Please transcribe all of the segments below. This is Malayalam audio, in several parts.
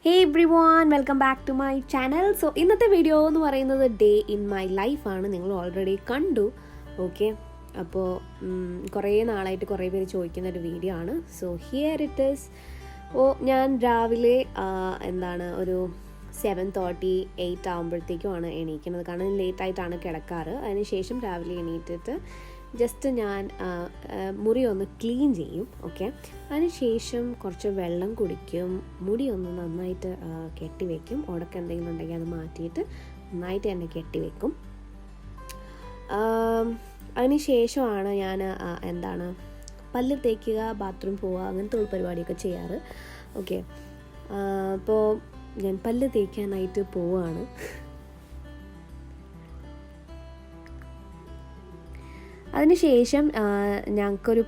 Hey everyone, welcome back to my channel. So ഇന്നത്തെ വീഡിയോ എന്ന് പറയുന്നത് ഡേ ഇൻ മൈ ലൈഫാണ്. നിങ്ങൾ ഓൾറെഡി കണ്ടു. ഓക്കെ, അപ്പോൾ കുറേ നാളായിട്ട് കുറേ പേര് ചോദിക്കുന്നൊരു വീഡിയോ ആണ്. So here it is. ഞാൻ രാവിലെ ഒരു 7:30, 8 ആകുമ്പോഴത്തേക്കുമാണ് എണീക്കുന്നത്. കാരണം ലേറ്റായിട്ടാണ് കിടക്കാറ്. അതിനുശേഷം രാവിലെ എണീറ്റിട്ട് ജസ്റ്റ് ഞാൻ മുറി ഒന്ന് ക്ലീൻ ചെയ്യും. ഓക്കെ, അതിനുശേഷം കുറച്ച് വെള്ളം കുടിക്കും, മുടി ഒന്ന് നന്നായിട്ട് കെട്ടിവെക്കും. ഉടക്കം എന്തെങ്കിലും ഉണ്ടെങ്കിൽ അത് മാറ്റിയിട്ട് നന്നായിട്ട് തന്നെ കെട്ടിവെക്കും. അതിനുശേഷമാണ് ഞാൻ പല്ല് തേക്കുക, ബാത്റൂം പോവുക, അങ്ങനത്തെ ഒരു പരിപാടിയൊക്കെ ചെയ്യാറ്. ഓക്കെ, അപ്പോൾ ഞാൻ പല്ല് തേക്കാനായിട്ട് പോവുകയാണ്. അതിനുശേഷം ഞങ്ങൾക്കൊരു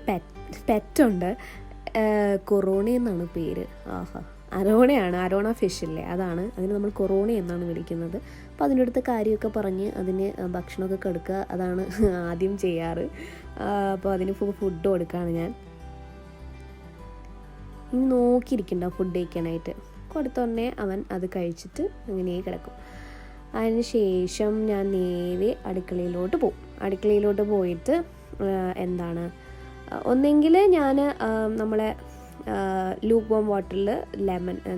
പെറ്റുണ്ട്. കൊറോണ എന്നാണ് പേര്. അരോണയാണ്. അരോണ ഫിഷ് ഇല്ലേ, അതാണ്. അതിന് നമ്മൾ കൊറോണ എന്നാണ് വിളിക്കുന്നത്. അപ്പോൾ അതിൻ്റെ അടുത്ത് കാര്യമൊക്കെ പറഞ്ഞ് അതിന് ഭക്ഷണമൊക്കെ കൊടുക്കുക, അതാണ് ആദ്യം ചെയ്യാറ്. അപ്പോൾ അതിന് ഫുഡ് കൊടുക്കുകയാണ് ഞാൻ. ഇനി നോക്കിയിരിക്കണ്ട ഫുഡ് കഴിക്കാനായിട്ട്. കൊടുത്തോണ്ടേ അവൻ അത് കഴിച്ചിട്ട് അങ്ങനെ കിടക്കും. അതിനുശേഷം ഞാൻ നേരെ അടുക്കളയിലോട്ട് പോകും. അടുക്കളയിലോട്ട് പോയിട്ട് ഒന്നെങ്കിൽ ഞാൻ നമ്മളെ ലൂക്ക് വാം വാട്ടറിൽ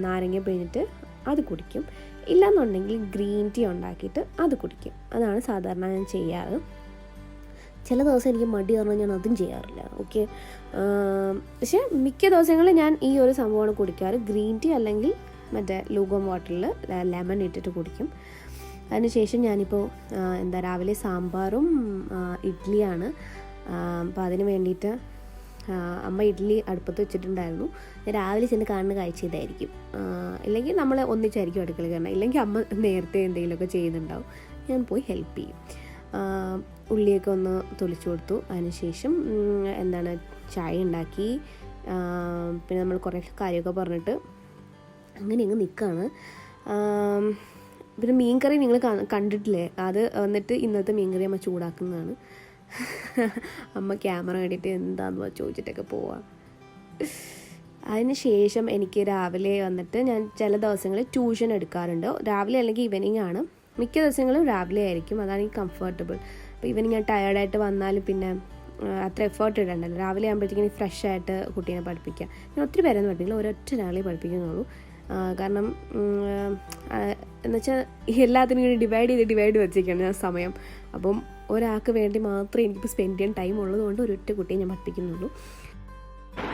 നാരങ്ങ പിഴിഞ്ഞിട്ട് അത് കുടിക്കും. ഇല്ലയെന്നുണ്ടെങ്കിൽ ഗ്രീൻ ടീ ഉണ്ടാക്കിയിട്ട് അത് കുടിക്കും. അതാണ് സാധാരണ ഞാൻ ചെയ്യാറ്. ചില ദിവസം എനിക്ക് മടി കാരണം ഞാൻ അതും ചെയ്യാറില്ല. ഓക്കെ, പക്ഷേ മിക്ക ദിവസങ്ങളിൽ ഞാൻ ഈ ഒരു സംഭവമാണ് കുടിക്കാറ്. ഗ്രീൻ ടീ അല്ലെങ്കിൽ മറ്റേ ലൂക്ക് വാം വാട്ടറിൽ ലെമൺ ഇട്ടിട്ട് കുടിക്കും. അതിനുശേഷം ഞാനിപ്പോൾ രാവിലെ സാമ്പാറും ഇഡ്ഡലിയാണ്. അപ്പോൾ അതിന് വേണ്ടിയിട്ട് അമ്മ ഇഡ്ഡലി അടുപ്പത്ത് വെച്ചിട്ടുണ്ടായിരുന്നു. ഞാൻ രാവിലെ ചെന്ന് കാണുന്ന കാഴ്ച ഇതായിരിക്കും. ഇല്ലെങ്കിൽ നമ്മൾ ഒന്നിച്ചായിരിക്കും അടുക്കള കയറണം. ഇല്ലെങ്കിൽ അമ്മ നേരത്തെ എന്തെങ്കിലുമൊക്കെ ചെയ്യുന്നുണ്ടാവും. ഞാൻ പോയി ഹെൽപ്പ് ചെയ്യും. ഉള്ളിയൊക്കെ ഒന്ന് തൊളിച്ചു കൊടുത്തു. അതിനുശേഷം ചായ ഉണ്ടാക്കി. പിന്നെ നമ്മൾ കുറേ കാര്യമൊക്കെ പറഞ്ഞിട്ട് അങ്ങനെ അങ്ങ് നിൽക്കുകയാണ്. പിന്നെ മീൻകറി നിങ്ങൾ കണ്ടിട്ടില്ലേ? അത് വന്നിട്ട് ഇന്നത്തെ മീൻകറി അമ്മ ചൂടാക്കുന്നതാണ്. അമ്മ ക്യാമറ കണ്ടിട്ട് എന്താണെന്ന് ചോദിച്ചിട്ടൊക്കെ പോവാം. അതിന് ശേഷം എനിക്ക് രാവിലെ വന്നിട്ട് ഞാൻ ചില ദിവസങ്ങളിൽ ട്യൂഷൻ എടുക്കാറുണ്ട്. രാവിലെ അല്ലെങ്കിൽ ഈവനിങ് ആണ്. മിക്ക ദിവസങ്ങളും രാവിലെ ആയിരിക്കും. അതാണ് എനിക്ക് കംഫർട്ടബിൾ. അപ്പോൾ ഈവനിങ് ഞാൻ ടയേർഡായിട്ട് വന്നാലും പിന്നെ അത്ര എഫേർട്ട് ഇടണ്ടല്ലോ. രാവിലെ ആകുമ്പോഴത്തേക്കും ഫ്രഷ് ആയിട്ട് കുട്ടീനെ പഠിപ്പിക്കാം. ഞാൻ ഒത്തിരി പേരൊന്നും പഠിപ്പിക്കില്ല, ഒരൊറ്റ ഒരാളെ പഠിപ്പിക്കുന്നുള്ളൂ. കാരണം എന്നുവെച്ചാൽ എല്ലാത്തിനും ഇങ്ങനെ ഡിവൈഡ് വെച്ചേക്കാണ് ഞാൻ സമയം. അപ്പം ഒരാൾക്ക് വേണ്ടി മാത്രമേ എനിക്കിപ്പോൾ സ്പെൻഡ് ചെയ്യാൻ ടൈം ഉള്ളതുകൊണ്ട് ഒരൊറ്റ കുട്ടിയെ ഞാൻ പഠിപ്പിക്കുന്നുള്ളൂ.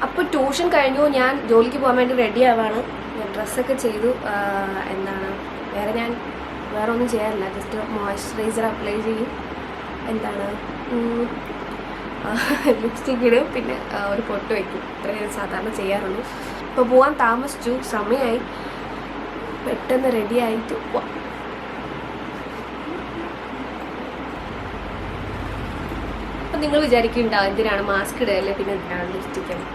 അപ്പോൾ ട്യൂഷൻ കഴിഞ്ഞു. ഞാൻ ജോലിക്ക് പോകാൻ വേണ്ടി റെഡി ആവാണ്. ഞാൻ ഡ്രസ്സൊക്കെ ചെയ്തു. വേറെ ഒന്നും ചെയ്യാറില്ല. ജസ്റ്റ് മോയ്സ്ചറൈസർ അപ്ലൈ ചെയ്യും. ലിപ്സ്റ്റിക് ഇടും, പിന്നെ ഒരു പൊട്ട് വയ്ക്കും. ഇത്രയും സാധാരണ ചെയ്യാറുള്ളൂ. ഇപ്പോൾ പോകാൻ താമസിച്ചു, സമയമായി. പെട്ടെന്ന് റെഡി ആയിട്ട് പോവാം. അപ്പം നിങ്ങൾ വിചാരിക്കുന്നുണ്ടാവും എന്തിനാണ് മാസ്ക് ഇടുകയല്ലേ, പിന്നെ എന്തിനാണ് ലിപ്സ്റ്റിക് ഇടുന്നത്.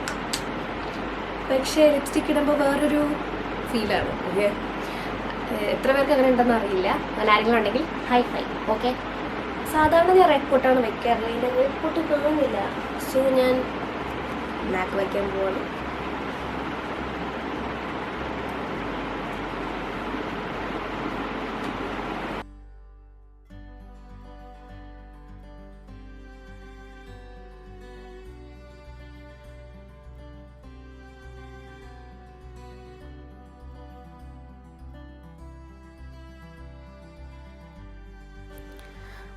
പക്ഷേ ലിപ്സ്റ്റിക് ഇടുമ്പോൾ വേറൊരു ഫീലാണ്. ഓക്കെ, എത്ര പേർക്ക് അങ്ങനെ ഉണ്ടെന്ന് അറിയില്ല. അങ്ങനെ ആരെങ്കിലും ഉണ്ടെങ്കിൽ ഹൈ. ഓക്കെ, സാധാരണ ഞാൻ റെഡ് പൊട്ടാണ് വയ്ക്കാറില്ല. ഇതിൻ്റെ റെഡ് പൊട്ട് കാണുന്നില്ല. സോ ഞാൻ ബ്ലാക്ക് വയ്ക്കാൻ പോവാണ്.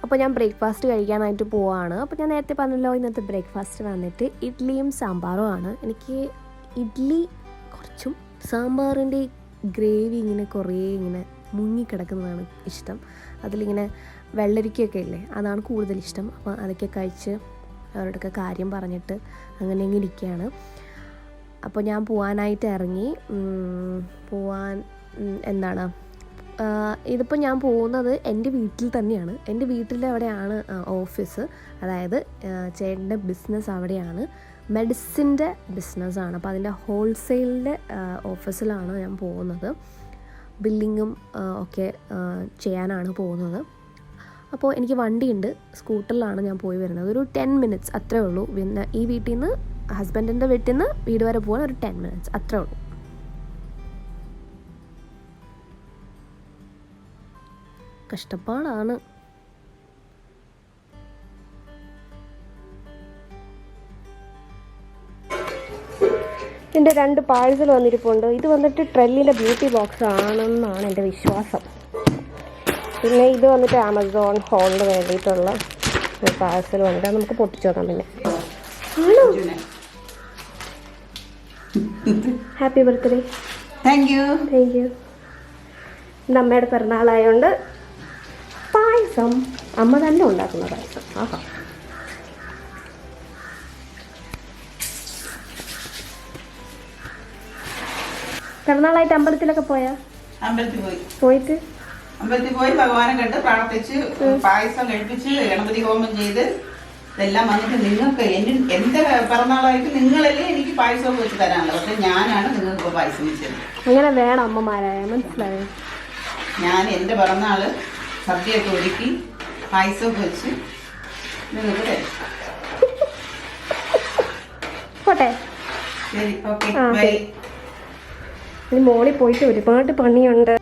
അപ്പോൾ ഞാൻ ബ്രേക്ക്ഫാസ്റ്റ് കഴിക്കാനായിട്ട് പോവാണ്. അപ്പോൾ ഞാൻ നേരത്തെ പറഞ്ഞല്ലോ, ഇന്നത്തെ ബ്രേക്ക്ഫാസ്റ്റ് വന്നിട്ട് ഇഡ്ഡലിയും സാമ്പാറും ആണ്. എനിക്ക് ഇഡ്ഡലി കുറച്ചും സാമ്പാറിൻ്റെ ഗ്രേവി കുറേ മുങ്ങിക്കിടക്കുന്നതാണ് ഇഷ്ടം. അതിലിങ്ങനെ വെള്ളരിക്കയൊക്കെ ഇല്ലേ, അതാണ് കൂടുതൽ ഇഷ്ടം. അപ്പോൾ അതൊക്കെ കഴിച്ച് അവരോടൊക്കെ കാര്യം പറഞ്ഞിട്ട് അങ്ങനെ ഇരിക്കുകയാണ്. അപ്പോൾ ഞാൻ പോവാനായിട്ട് ഇറങ്ങി. ഇതിപ്പോൾ ഞാൻ പോകുന്നത് എൻ്റെ വീട്ടിൽ തന്നെയാണ്. എൻ്റെ വീട്ടിൻ്റെ അവിടെയാണ് ഓഫീസ്. അതായത് ചേട്ടൻ്റെ ബിസിനസ് അവിടെയാണ്. മെഡിസിൻ്റെ ബിസിനസ്സാണ്. അപ്പോൾ അതിൻ്റെ ഹോൾസെയിലിൻ്റെ ഓഫീസിലാണ് ഞാൻ പോകുന്നത്. ബില്ലിങ്ങും ഒക്കെ ചെയ്യാനാണ് പോകുന്നത്. അപ്പോൾ എനിക്ക് വണ്ടിയുണ്ട്, സ്കൂട്ടറിലാണ് ഞാൻ പോയി വരുന്നത്. ഒരു 10 minutes അത്രേ ഉള്ളൂ. പിന്നെ ഈ വീട്ടിൽ നിന്ന് ഹസ്ബൻഡിൻ്റെ വീട്ടിൽ നിന്ന് വീട് വരെ പോകാൻ ഒരു 10 minutes അത്രേ ഉള്ളൂ. കഷ്ടപ്പാടാണ്. എൻ്റെ 2 പാഴ്സൽ വന്നിരിപ്പുണ്ട്. ഇത് വന്നിട്ട് ട്രെല്ലിൻ്റെ ബ്യൂട്ടി ബോക്സ് ആണെന്നാണ് എൻ്റെ വിശ്വാസം. പിന്നെ ഇത് വന്നിട്ട് ആമസോൺ ഹോളിന് വേണ്ടിയിട്ടുള്ള ഒരു പാഴ്സൽ വന്നിട്ട് നമുക്ക് പൊട്ടിച്ചു നോക്കാം. പിന്നെ ആണോ? Happy birthday. Thank you. ഇന്ന് അമ്മയുടെ പിറന്നാളായതുകൊണ്ട് പായസം അമ്മ തന്നെ ഉണ്ടാക്കുന്ന പായസം. ആഹാ. പിറന്നാളായിട്ട് അമ്പലത്തിലൊക്കെ പോയാ? അമ്പലത്തിൽ പോയി ഭഗവാനെ കണ്ട് പ്രാർത്ഥിച്ച് പായസം കഴിപ്പിച്ച് ഗണപതി ഹോമം ചെയ്ത് ഇതെല്ലാം വന്നിട്ട് നിങ്ങൾക്ക് എന്റെ പിറന്നാളായിട്ട് നിങ്ങളല്ലേ എനിക്ക് പായസം വെച്ച് തരാനുള്ളത്. പക്ഷെ ഞാനാണ് നിങ്ങൾക്ക് പായസം വെച്ചത്. അങ്ങനെ വേണം അമ്മമാരായ, മനസ്സിലായോ? ഞാൻ എന്റെ പിറന്നാള് സദ്യയൊക്കെ ഒരുക്കി പായസമൊക്കെ വെച്ച് നിങ്ങൾക്ക് തരും. പോട്ടെ. ശരി, ഓക്കെ, ബൈ. ഇനി മോളിൽ പോയിട്ട് ഒരുപാട് പണിയുണ്ട്.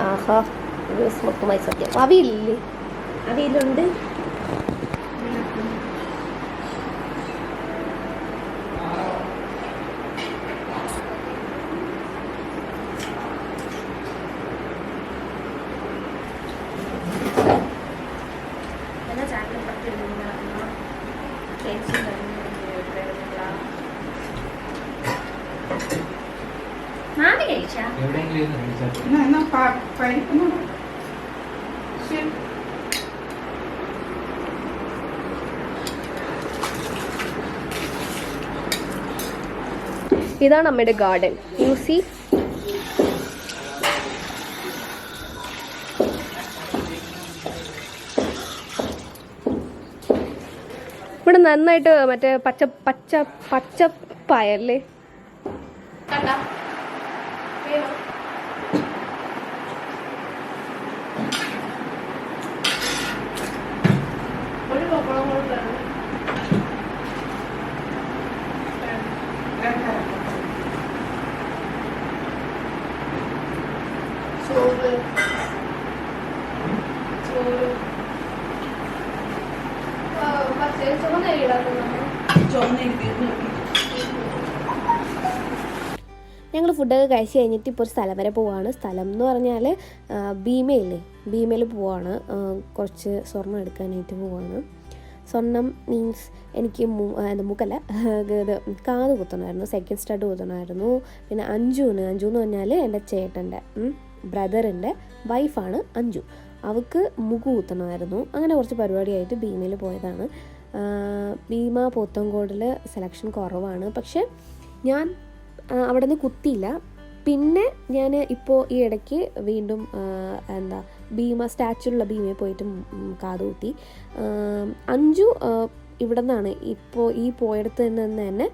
ആഹാ, മൊത്തമായി സത്യം. അവിയില്ലേ? അവിയിലുണ്ട്. ഇതാണ് അമ്മയുടെ ഗാർഡൻ. U C. ഇവിടെ നന്നായിട്ട് മറ്റേ പച്ചപ്പായല്ലേ? ഞങ്ങൾ ഫുഡൊക്കെ കഴിച്ച് കഴിഞ്ഞിട്ട് ഇപ്പോൾ ഒരു സ്ഥലം വരെ പോവാണ്. സ്ഥലം എന്ന് പറഞ്ഞാൽ ഭീമയിൽ പോവാണ്. കുറച്ച് സ്വർണ്ണം എടുക്കാനായിട്ട് പോവാണ്. സ്വർണം മീൻസ് എനിക്ക് മൂക്കല്ല, ഇത് കാത് കുത്തണമായിരുന്നു, സെക്കൻഡ് സ്റ്റഡ് കുത്തണമായിരുന്നു. പിന്നെ അഞ്ജു എന്ന് പറഞ്ഞാൽ എൻ്റെ ചേട്ടൻ്റെ ബ്രദറിൻ്റെ വൈഫാണ് അഞ്ജു. അവൾക്ക് മുഖു കുത്തണമായിരുന്നു. അങ്ങനെ കുറച്ച് പരിപാടിയായിട്ട് ഭീമയിൽ പോയതാണ്. ഭീമ പോത്തങ്കോടിൽ സെലക്ഷൻ കുറവാണ്. പക്ഷെ ഞാൻ അവിടെ നിന്ന് കുത്തിയില്ല. പിന്നെ ഞാൻ ഇപ്പോൾ ഈ ഇടയ്ക്ക് വീണ്ടും സ്റ്റാച്യൂലുള്ള ഭീമയിൽ പോയിട്ട് കാത് കുത്തി. അഞ്ജു ഇവിടെ നിന്നാണ് ഇപ്പോൾ ഈ പോയിടത്ത് തന്നെ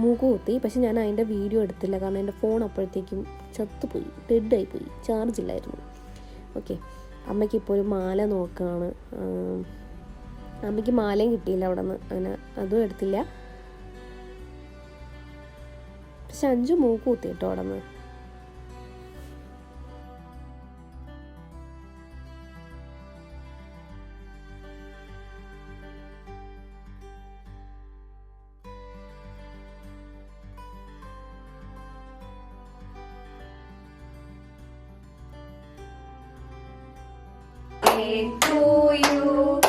മൂക്ക് കുത്തി. പക്ഷെ ഞാൻ അതിൻ്റെ വീഡിയോ എടുത്തില്ല, കാരണം എൻ്റെ ഫോൺ അപ്പോഴത്തേക്കും ചത്തുപോയി, ഡെഡായിപ്പോയി, ചാർജില്ലായിരുന്നു. ഓക്കെ, അമ്മയ്ക്ക് ഇപ്പോൾ ഒരു മാല നോക്കുകയാണ്. അമ്മയ്ക്ക് മാലയും കിട്ടിയില്ല അവിടെ നിന്ന്, അങ്ങനെ അതും എടുത്തില്ല. പക്ഷെ അഞ്ചു മൂക്ക് കുത്തി കേട്ടോ അവിടെ നിന്ന്. To you,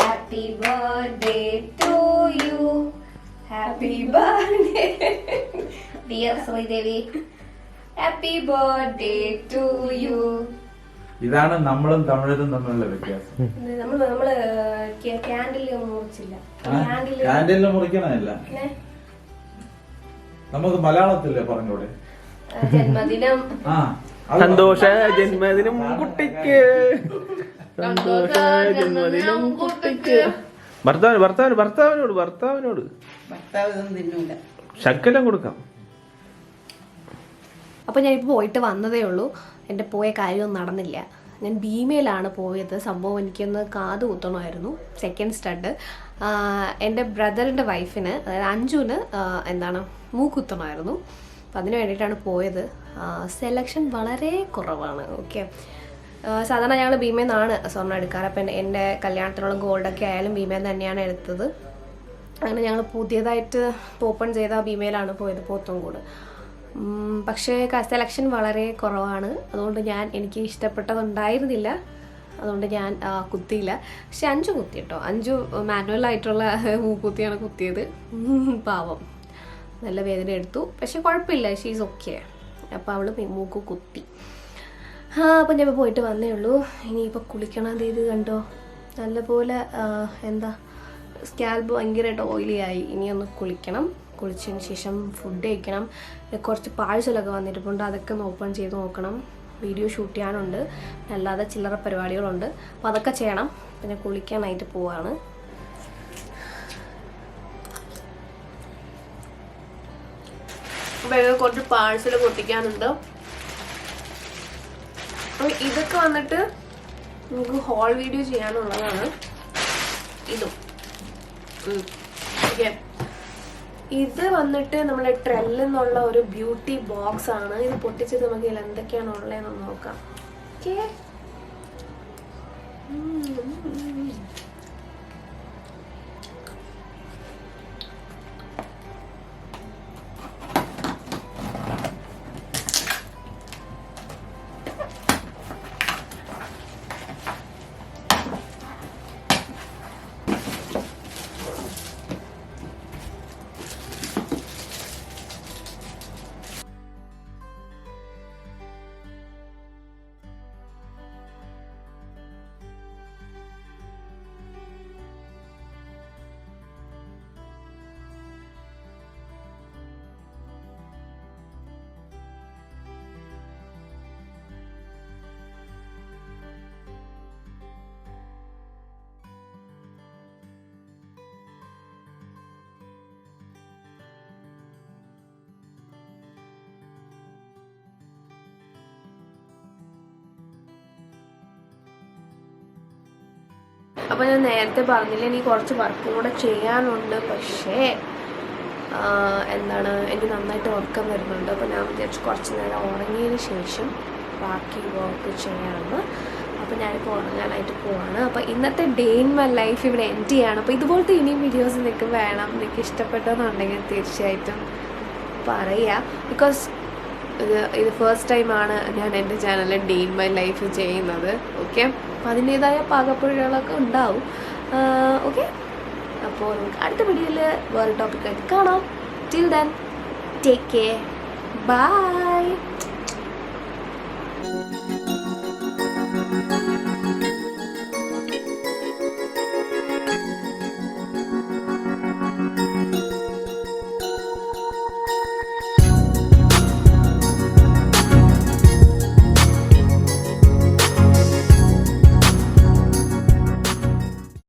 happy birthday to you, happy birthday dear Sridevi, happy birthday to you. ഇതാണ് നമ്മളും തമിഴരും തമ്മിലുള്ള വ്യത്യാസം. നമ്മള് ക്യാൻഡില് മുറിച്ചില്ല. ക്യാൻഡില് മുറിക്കണമല്ല, നമുക്ക് മലയാളത്തില്ലേ പറഞ്ഞൂടെ? ജന്മദിനം. സന്തോഷ ജന്മദിനം കുട്ടിക്ക്, സന്തോഷ ജന്മദിനം കുട്ടിക്ക്. ഭർത്താവിനോട് ശക്കലം കൊടുക്കാം. അപ്പോൾ ഞാനിപ്പോൾ പോയിട്ട് വന്നതേ ഉള്ളൂ. എൻ്റെ പോയ കാര്യമൊന്നും നടന്നില്ല. ഞാൻ ഭീമയിലാണ് പോയത്. സംഭവം എനിക്കൊന്ന് കാത് കുത്തണമായിരുന്നു, സെക്കൻഡ് സ്റ്റഡ്. എൻ്റെ ബ്രദറിൻ്റെ വൈഫിന്, അതായത് അഞ്ജുവിന് മൂക്കുത്തണമായിരുന്നു. അപ്പം അതിന് വേണ്ടിയിട്ടാണ് പോയത്. സെലക്ഷൻ വളരെ കുറവാണ്. ഓക്കെ, സാധാരണ ഞങ്ങൾ ഭീമയിൽ നിന്നാണ് സ്വർണ്ണം എടുക്കാറ്. അപ്പം എൻ്റെ കല്യാണത്തിനുള്ള ഗോൾഡൊക്കെ ആയാലും ഭീമയിൽ തന്നെയാണ് എടുത്തത്. അങ്ങനെ ഞങ്ങൾ പുതിയതായിട്ട് ഓപ്പൺ ചെയ്ത ഭീമയിലാണ് പോയത്, പോത്തൻകോട്. പക്ഷേ സെലക്ഷൻ വളരെ കുറവാണ്. അതുകൊണ്ട് എനിക്ക് ഇഷ്ടപ്പെട്ടതുണ്ടായിരുന്നില്ല. അതുകൊണ്ട് ഞാൻ കുത്തിയില്ല. പക്ഷെ അഞ്ചു കുത്തി കേട്ടോ. അഞ്ചു മാനുവലായിട്ടുള്ള മൂക്കുത്തിയാണ് കുത്തിയത്. പാവം, നല്ല വേദന എടുത്തു. പക്ഷെ കുഴപ്പമില്ല, ഷീസ് ഓക്കെ. അപ്പോൾ അവൾ മൂക്ക് കുത്തി. അപ്പം ഞാൻ ഇപ്പോൾ പോയിട്ട് വന്നേ ഉള്ളൂ. ഇനിയിപ്പോൾ കുളിക്കണം. ഇത് കണ്ടോ, നല്ലപോലെ സ്കാൽബ് ഭയങ്കരമായിട്ട് ഓയിലി ആയി. ഇനി ഒന്ന് കുളിക്കണം. കുളിച്ചതിന് ശേഷം ഫുഡ് കഴിക്കണം. കുറച്ച് പാഴ്സലൊക്കെ വന്നിട്ടുണ്ട്, അതൊക്കെ ഒന്ന് ഓപ്പൺ ചെയ്ത് നോക്കണം. വീഡിയോ ഷൂട്ട് ചെയ്യാനുണ്ട്, അല്ലാതെ ചില്ലറ പരിപാടികളുണ്ട്. അപ്പോൾ അതൊക്കെ ചെയ്യണം. പിന്നെ കുളിക്കാനായിട്ട് പോവാണ്. കുറച്ച് പാഴ്സൽ പൊട്ടിക്കാനുണ്ട്. ഇതൊക്കെ വന്നിട്ട് നമുക്ക് ഹോൾ വീഡിയോ ചെയ്യാനുള്ളതാണ്. ഇതും ഓക്കെ. ഇത് വന്നിട്ട് നമ്മുടെ ട്രെല്ലെന്നുള്ള ഒരു ബ്യൂട്ടി ബോക്സ് ആണ്. ഇത് പൊട്ടിച്ചിട്ട് നമുക്ക് ഇതിൽ എന്തൊക്കെയാണ് ഉള്ളതെന്ന് നോക്കാം. ഓക്കെ, അപ്പോൾ ഞാൻ നേരത്തെ പറഞ്ഞില്ല, എനിക്ക് കുറച്ച് വർക്കും കൂടെ ചെയ്യാനുണ്ട്. പക്ഷേ എനിക്ക് നന്നായിട്ട് ഉറക്കം വരുന്നുണ്ട്. അപ്പോൾ ഞാൻ വിചാരിച്ചു കുറച്ച് നേരം ഉറങ്ങിയതിന് ശേഷം ബാക്കി വർക്ക് ചെയ്യാമെന്ന്. അപ്പോൾ ഞാനിപ്പോൾ ഉറങ്ങാനായിട്ട് പോവാണ്. അപ്പോൾ ഇന്നത്തെ ഡേ ഇൻ മൈ ലൈഫ് ഇവിടെ എൻഡ് ചെയ്യാണ്. അപ്പോൾ ഇതുപോലത്തെ ഇനിയും വീഡിയോസ് നിങ്ങൾക്ക് വേണം, നിങ്ങൾക്ക് ഇഷ്ടപ്പെട്ടെന്നുണ്ടെങ്കിൽ തീർച്ചയായിട്ടും പറയുക. ബിക്കോസ് ഇത് ഫസ്റ്റ് ടൈമാണ് ഞാൻ എൻ്റെ ചാനലിൽ ഡേ ഇൻ മൈ ലൈഫ് ചെയ്യുന്നത്. ഓക്കെ, അപ്പോൾ അതിൻ്റേതായ പാകപ്പിഴകളൊക്കെ ഉണ്ടാവും. ഓക്കെ, അപ്പോൾ നമുക്ക് അടുത്ത വീഡിയോയിൽ വേറെ ടോപ്പിക്കായിട്ട് കാണാം. Till then take care, by.